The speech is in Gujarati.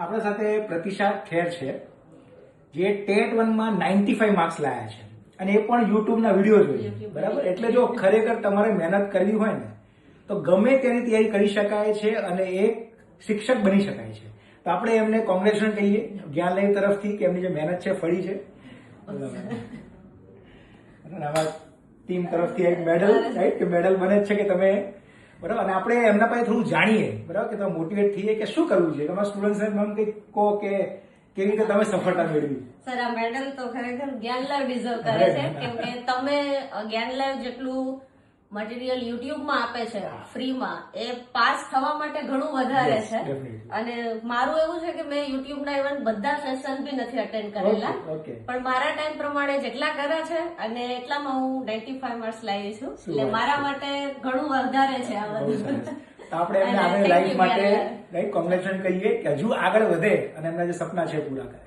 આપણા સાથે પ્રતિશા ખેર છે જે ટેટ 1 માં 95 માર્ક્સ લાયા છે અને એ પણ યુટ્યુબના વિડીયો જોઈએ, બરાબર? એટલે જો ખરેખર તમારે મહેનત કરવી હોય ને તો ગમે તેની તૈયારી કરી શકાય છે અને એક શિક્ષક બની શકાય છે. તો આપણે એમને કોંગ્રેચ્યુલેશન કહીએ જ્ઞાનલય તરફથી કે એમની જે મહેનત છે ફળી છે. આમાં ટીમ તરફથી એક મેડલ, રાઈટ, કે મેડલ બને જ છે કે તમે, બરાબર? અને આપણે એમના પાસે થોડું જાણીએ, બરાબર, કે તમે મોટિવેટ થઈએ કે શું કરવું છે. તમારા સ્ટુડન્ટ્સને મને કંઈક કહો કે કેવી રીતે તમે સફળતા મેળવી. સર, આ મેડલ તો ખરેખર જ્ઞાનલાવ ડિઝર્વ કરે છે, કેમ કે તમે જ્ઞાનલાવ જેટલું મટીરિયલ યુટ્યુબમાં આપે છે ફ્રીમાં, એ પાસ થવા માટે ઘણું વધારે છે. અને મારું એવું છે કે મેં યુટ્યુબના ઇવન બધા સેશન બી નથી અટેન્ડ કરેલા, પણ મારા ટાઈમ પ્રમાણે જેટલા કર્યા છે અને એટલામાં હું 95 માર્ક્સ લાવી છું, એટલે મારા માટે ઘણું વધારે છે આ બધું. આપણે એમને આગળ લાઈફ માટે રાઈટ કોંગ્રેચ્યુલેશન કહીએ કે હજુ આગળ વધે અને એમના જે સપના છે પૂરા કરે.